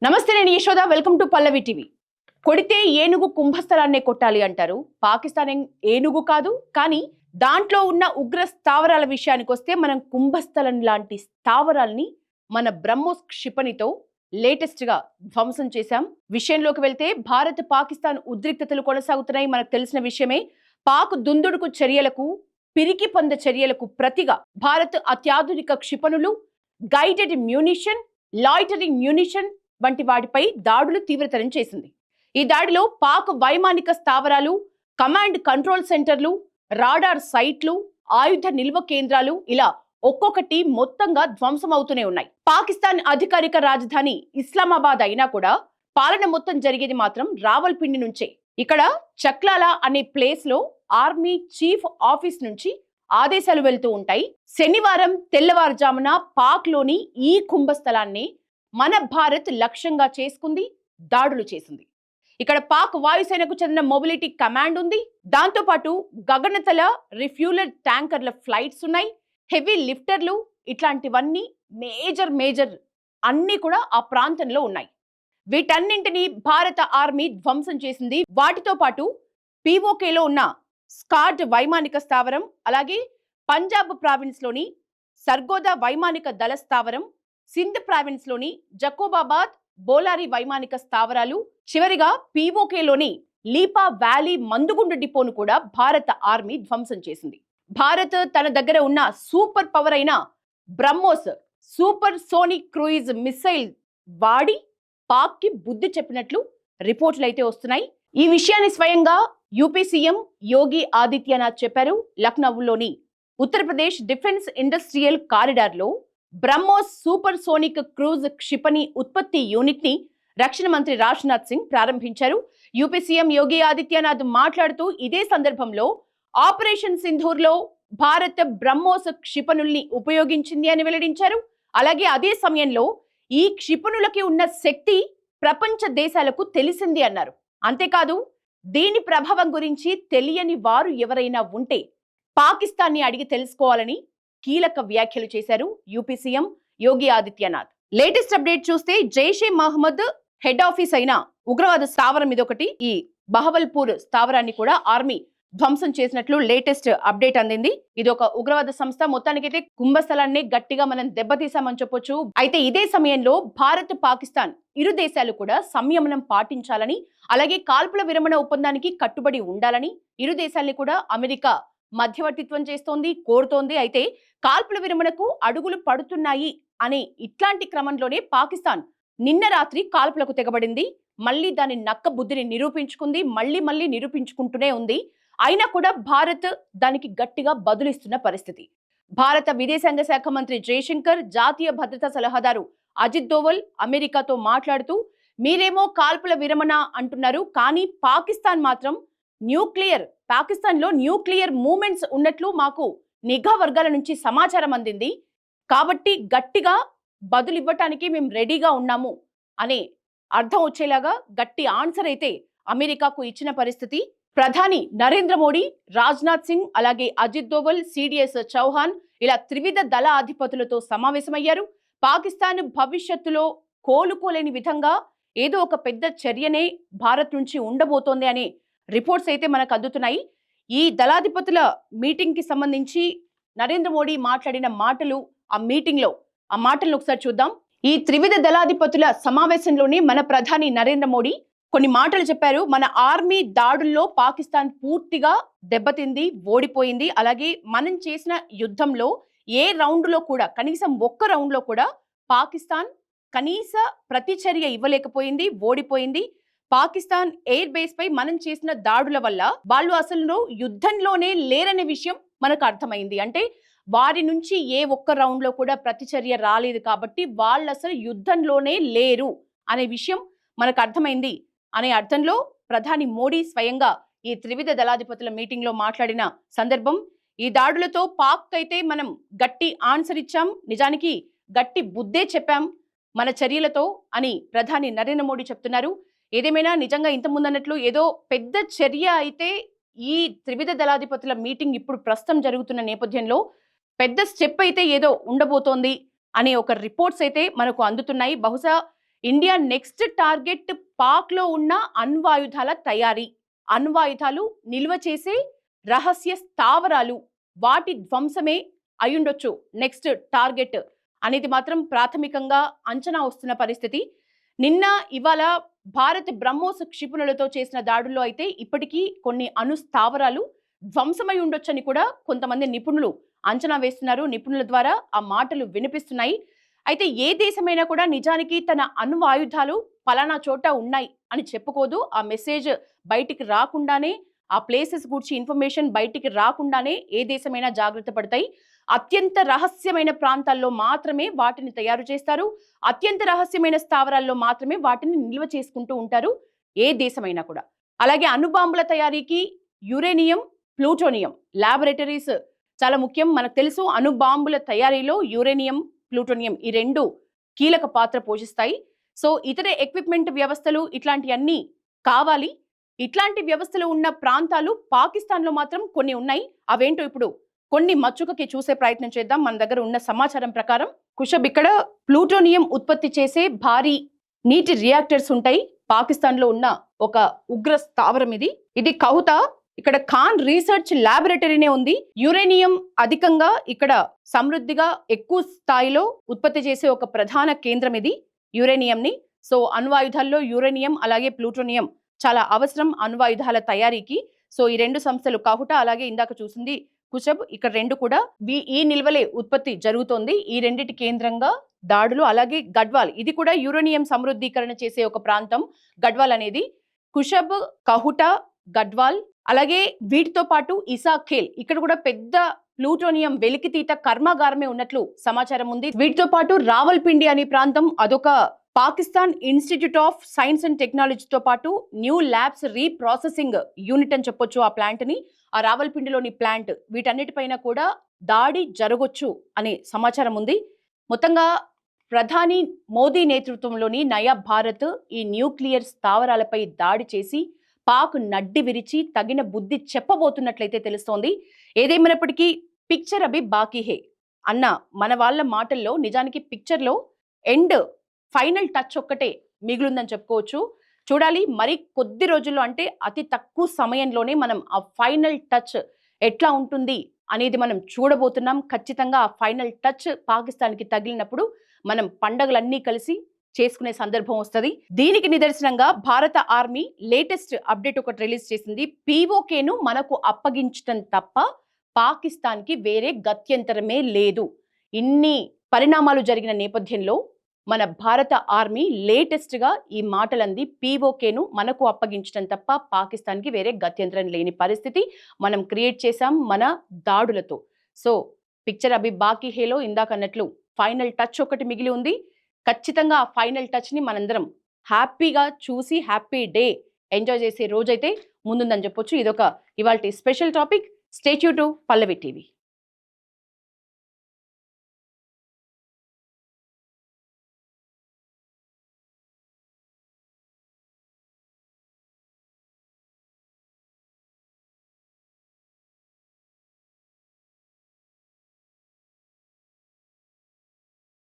నమస్తే, నేను Yashoda. Welcome to Pallavi TV. కొడితే ఏనుగు కుంభస్థలాన్నే కొట్టాలి అంటారు. పాకిస్తాన్ ఏనుగు కాదు, కానీ దాంట్లో ఉన్న ఉగ్ర స్థావరాల విషయానికి వస్తే మనం కుంభస్థలం లాంటి స్థావరాల్ని మన బ్రహ్మోస్ క్షిపణితో లేటెస్ట్ గా ధ్వంసం చేశాం. విషయంలోకి వెళ్తే భారత్ పాకిస్తాన్ ఉద్రిక్తతలు కొనసాగుతున్నాయి. మనకు తెలిసిన విషయమే. పాక్ దుందుడుకు చర్యలకు, పిరికి పంద చర్యలకు ప్రతిగా భారత్ అత్యాధునిక క్షిపణులు, గైడెడ్ మ్యూనిషన్, లాయిటరింగ్ మ్యూనిషన్ వంటి వాటిపై దాడులు తీవ్రతరం చేసింది. ఈ దాడిలో పాక్ వైమానిక స్థావరాలు, కమాండ్ కంట్రోల్ సెంటర్లు, రాడార్ సైట్లు, ఆయుధ నిల్వ కేంద్రాలు ఇలా ఒక్కొక్కటి మొత్తంగా ధ్వంసమవుతూనే ఉన్నాయి. పాకిస్తాన్ అధికారిక రాజధాని ఇస్లామాబాద్ అయినా కూడా పాలన మొత్తం జరిగేది మాత్రం రావల్పిండి నుంచే. ఇక్కడ చక్లాలా అనే ప్లేస్ లో ఆర్మీ చీఫ్ ఆఫీస్ నుంచి ఆదేశాలు వెళ్తూ ఉంటాయి. శనివారం తెల్లవారుజామున పాక్ లోని ఈ కుంభస్థలాన్ని మన భారత్ లక్ష్యంగా చేసుకుంది, దాడులు చేసింది. ఇక్కడ పాక్ వాయుసేనకు చెందిన మొబిలిటీ కమాండ్ ఉంది. దాంతో పాటు గగనతల రిఫ్యూలర్ ట్యాంకర్ల ఫ్లైట్స్ ఉన్నాయి, హెవీ లిఫ్టర్లు, ఇట్లాంటివన్నీ మేజర్ అన్ని కూడా ఆ ప్రాంతంలో ఉన్నాయి. వీటన్నింటినీ భారత ఆర్మీ ధ్వంసం చేసింది. వాటితో పాటు పీఓకేలో ఉన్న స్కార్డ్ వైమానిక స్థావరం, అలాగే పంజాబ్ ప్రావిన్స్ లోని సర్గోదా వైమానిక దళ స్థావరం, సింధ్ ప్రావిన్స్ లోని జకోబాబాద్, బోలారి వైమానిక స్థావరాలు, చివరిగా పీఓకేలోని లీపా వ్యాలీ మందుగుండు డిపోను కూడా భారత ఆర్మీ ధ్వంసం చేసింది. భారత్ తన దగ్గర ఉన్న సూపర్ పవర్ అయిన BrahMos super sonic cruise missile వాడి పాక్ కి బుద్ధి చెప్పినట్లు రిపోర్టులు అయితే వస్తున్నాయి. ఈ విషయాన్ని స్వయంగా యూపీ సీఎం యోగి ఆదిత్యనాథ్ చెప్పారు. లక్నోలోని ఉత్తరప్రదేశ్ డిఫెన్స్ ఇండస్ట్రియల్ కారిడార్ లో బ్రహ్మోస్ సూపర్ సోనిక్ క్రూజ్ క్షిపణి ఉత్పత్తి యూనిట్ ని రక్షణ మంత్రి రాజ్నాథ్ సింగ్ ప్రారంభించారు. యూపీ సీఎం యోగి ఆదిత్యనాథ్ మాట్లాడుతూ ఇదే సందర్భంలో ఆపరేషన్ సింధూర్ లో భారత్ బ్రహ్మోస్ క్షిపణుల్ని ఉపయోగించింది అని వెల్లడించారు. అలాగే అదే సమయంలో ఈ క్షిపణులకి ఉన్న శక్తి ప్రపంచ దేశాలకు తెలిసింది అన్నారు. అంతేకాదు, దీని ప్రభావం గురించి తెలియని వారు ఎవరైనా ఉంటే పాకిస్తాన్ ని అడిగి తెలుసుకోవాలని కీలక వ్యాఖ్యలు చేశారు UP CM Yogi Adityanath. Latest update చూస్తే జైషే మహమ్మద్ హెడ్ ఆఫీస్ అయిన ఉగ్రవాద స్థావరం ఇదొకటి. ఈ బహవల్పూర్ స్థావరాన్ని కూడా ఆర్మీ ధ్వంసం చేసినట్లు లేటెస్ట్ అప్డేట్ అందింది. ఇది ఒక ఉగ్రవాద సంస్థ. మొత్తానికైతే కుంభస్థలాన్ని గట్టిగా మనం దెబ్బతీసామని చెప్పొచ్చు. అయితే ఇదే సమయంలో భారత్, పాకిస్తాన్ ఇరు దేశాలు కూడా సంయమనం పాటించాలని, అలాగే కాల్పుల విరమణ ఒప్పందానికి కట్టుబడి ఉండాలని ఇరు దేశాల్ని కూడా అమెరికా మధ్యవర్తిత్వం చేస్తోంది, కోరుతోంది. అయితే కాల్పుల విరమణకు అడుగులు పడుతున్నాయి అనే ఇట్లాంటి క్రమంలోనే పాకిస్తాన్ నిన్న రాత్రి కాల్పులకు తెగబడింది. మళ్ళీ దాని నక్క బుద్ధిని నిరూపించుకుంది, మళ్ళీ నిరూపించుకుంటూనే ఉంది. అయినా కూడా భారత్ దానికి గట్టిగా బదులిస్తున్న పరిస్థితి. భారత విదేశాంగ శాఖ మంత్రి జయశంకర్, జాతీయ భద్రతా సలహాదారు అజిత్ దోవల్ అమెరికాతో మాట్లాడుతూ, మీరేమో కాల్పుల విరమణ అంటున్నారు, కానీ పాకిస్తాన్ మాత్రం పాకిస్తాన్ లో న్యూక్లియర్ మూవ్మెంట్స్ ఉన్నట్లు మాకు నిఘా వర్గాల నుంచి సమాచారం అందింది. కాబట్టి గట్టిగా బదులు ఇవ్వటానికి మేము రెడీగా ఉన్నాము అనే అర్థం వచ్చేలాగా గట్టి ఆన్సర్ అయితే అమెరికాకు ఇచ్చిన పరిస్థితి. ప్రధాని నరేంద్ర మోడీ, రాజ్నాథ్ సింగ్, అలాగే అజిత్ దోవల్, సిడిఎస్ చౌహాన్ ఇలా త్రివిధ దళ అధిపతులతో సమావేశమయ్యారు. పాకిస్తాన్ భవిష్యత్తులో కోలుకోలేని విధంగా ఏదో ఒక పెద్ద చర్యనే భారత్ నుంచి ఉండబోతోంది అనే రిపోర్ట్స్ అయితే మనకు అందుతున్నాయి. ఈ దళాధిపతుల మీటింగ్ కి సంబంధించి నరేంద్ర మోడీ మాట్లాడిన మాటలు, ఆ మాటలను ఒకసారి చూద్దాం. ఈ త్రివిధ దళాధిపతుల సమావేశంలోనే మన ప్రధాని నరేంద్ర మోడీ కొన్ని మాటలు చెప్పారు. మన ఆర్మీ దాడుల్లో పాకిస్తాన్ పూర్తిగా దెబ్బతింది, ఓడిపోయింది. అలాగే మనం చేసిన యుద్ధంలో ఏ రౌండ్ లో కూడా, కనీసం ఒక్క రౌండ్ లో కూడా పాకిస్తాన్ కనీస ప్రతిచర్య ఇవ్వలేకపోయింది, ఓడిపోయింది. పాకిస్తాన్ ఎయిర్ బేస్ పై మనం చేసిన దాడుల వల్ల వాళ్ళు అసలు యుద్ధంలోనే లేరనే విషయం మనకు అర్థమైంది. అంటే వారి నుంచి ఏ ఒక్క రౌండ్ లో కూడా ప్రతిచర్య రాలేదు, కాబట్టి వాళ్ళు అసలు యుద్ధంలోనే లేరు అనే విషయం మనకు అర్థమైంది అనే అర్థంలో ప్రధాని మోడీ స్వయంగా ఈ త్రివిధ దళాధిపతుల మీటింగ్ లో మాట్లాడిన సందర్భం. ఈ దాడులతో పాక్ అయితే మనం గట్టి ఆన్సర్ ఇచ్చాం, నిజానికి గట్టి బుద్ధే చెప్పాం మన చర్యలతో అని ప్రధాని నరేంద్ర మోడీ చెప్తున్నారు. ఏదేమైనా నిజంగా ఇంతకుముందు అన్నట్లు ఏదో పెద్ద చర్య అయితే ఈ త్రివిధ దళాధిపతుల మీటింగ్ ఇప్పుడు ప్రస్తుతం జరుగుతున్న నేపథ్యంలో పెద్ద స్టెప్ అయితే ఏదో ఉండబోతోంది అనే ఒక రిపోర్ట్స్ అయితే మనకు అందుతున్నాయి. బహుశా ఇండియా నెక్స్ట్ టార్గెట్ పాక్లో ఉన్న అణ్వాయుధాల తయారీ, అణ్వాయుధాలు నిల్వ చేసే రహస్య స్థావరాలు, వాటి ధ్వంసమే అయ్యుండొచ్చు నెక్స్ట్ టార్గెట్ అనేది మాత్రం ప్రాథమికంగా అంచనా వస్తున్న పరిస్థితి. నిన్న ఇవాళ భారత్ బ్రహ్మోస్ క్షిపణులతో చేసిన దాడుల్లో అయితే ఇప్పటికీ కొన్ని అణు స్థావరాలు ధ్వంసమై ఉండొచ్చని కూడా కొంతమంది నిపుణులు అంచనా వేస్తున్నారు. నిపుణుల ద్వారా ఆ మాటలు వినిపిస్తున్నాయి. అయితే ఏ దేశమైనా కూడా నిజానికి తన అణు ఆయుధాలు పలానా చోట ఉన్నాయి అని చెప్పుకోదు. ఆ మెసేజ్ బయటికి రాకుండానే, ఆ ప్లేసెస్ గురించి ఇన్ఫర్మేషన్ బయటికి రాకుండానే ఏ దేశమైనా జాగ్రత్త పడతాయి. అత్యంత రహస్యమైన ప్రాంతాల్లో మాత్రమే వాటిని తయారు చేస్తారు. అత్యంత రహస్యమైన స్థావరాల్లో మాత్రమే వాటిని నిల్వ చేసుకుంటూ ఉంటారు ఏ దేశమైనా కూడా. అలాగే అణుబాంబుల తయారీకి యురేనియం, ప్లూటోనియం ల్యాబొరేటరీస్ చాలా ముఖ్యం. మనకు తెలుసు అణుబాంబుల తయారీలో యురేనియం, ప్లూటోనియం ఈ రెండు కీలక పాత్ర పోషిస్తాయి. సో ఇతర ఎక్విప్మెంట్ వ్యవస్థలు ఇట్లాంటివన్నీ కావాలి. ఇట్లాంటి వ్యవస్థలు ఉన్న ప్రాంతాలు పాకిస్తాన్లో మాత్రం కొన్ని ఉన్నాయి. అవేంటో ఇప్పుడు కొన్ని మచ్చుకకి చూసే ప్రయత్నం చేద్దాం. మన దగ్గర ఉన్న సమాచారం ప్రకారం కుషబ్ ఇక్కడ ప్లూటోనియం ఉత్పత్తి చేసే భారీ నీటి రియాక్టర్స్ ఉంటాయి. పాకిస్తాన్లో ఉన్న ఒక ఉగ్ర స్థావరం ఇది. ఇది కౌతా, ఇక్కడ ఖాన్ రీసెర్చ్ ల్యాబొరేటరీనే ఉంది. యురేనియం అధికంగా ఇక్కడ సమృద్ధిగా ఎక్కువ స్థాయిలో ఉత్పత్తి చేసే ఒక ప్రధాన కేంద్రం ఇది యురేనియంని. సో అణ్వాయుధాల్లో యురేనియం అలాగే ప్లూటోనియం చాలా అవసరం అణ్వాయుధాల తయారీకి. సో ఈ రెండు సంస్థలు కహుటా అలాగే ఇందాక చూసింది కుషబ్, ఇక్కడ రెండు కూడా ఈ నిల్వలే ఉత్పత్తి జరుగుతోంది. ఈ రెండిటి కేంద్రంగా దాడులు. అలాగే గడ్వాల్, ఇది కూడా యురేనియం సమృద్ధీకరణ చేసే ఒక ప్రాంతం గడ్వాల్ అనేది. కుషబ్, కహుటా, గడ్వాల్, అలాగే వీటితో పాటు ఇసాఖేల్, ఇక్కడ కూడా పెద్ద ప్లూటోనియం వెలికితీత కర్మాగారమే ఉన్నట్లు సమాచారం ఉంది. వీటితో పాటు రావల్పిండి అనే ప్రాంతం, అదొక Pakistan institute of science and టెక్నాలజీతో పాటు న్యూ ల్యాబ్స్ రీప్రాసెసింగ్ యూనిట్ అని చెప్పొచ్చు ఆ ప్లాంట్ ని, ఆ రావల్పిండిలోని ప్లాంట్. వీటన్నిటిపైన కూడా దాడి జరగొచ్చు అనే సమాచారం ఉంది. మొత్తంగా ప్రధాని మోదీ నేతృత్వంలోని నయా భారత్ ఈ న్యూక్లియర్ స్థావరాలపై దాడి చేసి పాక్ నడ్డి విరిచి తగిన బుద్ధి చెప్పబోతున్నట్లయితే తెలుస్తోంది. ఏదేమైనప్పటికీ పిక్చర్ అభి బాకీ హే అన్న మన వాళ్ళ మాటల్లో నిజానికి పిక్చర్లో ఎండ్ ఫైనల్ టచ్ ఒక్కటే మిగులుందని చెప్పుకోవచ్చు. చూడాలి మరి కొద్ది రోజుల్లో, అంటే అతి తక్కువ సమయంలోనే మనం ఆ ఫైనల్ టచ్ ఎట్లా ఉంటుంది అనేది మనం చూడబోతున్నాం. ఖచ్చితంగా ఆ ఫైనల్ టచ్ పాకిస్తాన్కి తగిలినప్పుడు మనం పండగలన్నీ కలిసి చేసుకునే సందర్భం వస్తుంది. దీనికి నిదర్శనంగా భారత ఆర్మీ లేటెస్ట్ అప్డేట్ ఒకటి రిలీజ్ చేసింది. పీఓకేను మనకు అప్పగించడం తప్ప పాకిస్తాన్కి వేరే గత్యంతరమే లేదు. ఇన్ని పరిణామాలు జరిగిన నేపథ్యంలో మన భారత ఆర్మీ లేటెస్ట్ గా ఈ మాటలంది. పీఓకేను మనకు అప్పగించడం తప్ప పాకిస్తాన్కి వేరే గత్యంతరం లేని పరిస్థితి మనం క్రియేట్ చేశాం మన దాడులతో. సో పిక్చర్ అభి బాకీ హేలో ఇందాక అన్నట్లు ఫైనల్ టచ్ ఒకటి మిగిలి ఉంది. ఖచ్చితంగా ఆ ఫైనల్ టచ్ ని మనందరం హ్యాపీగా చూసి హ్యాపీ డే ఎంజాయ్ చేసే రోజైతే ముందుందని చెప్పొచ్చు. ఇదొక ఇవాల్టి special topic. Stay tune to Pallavi TV.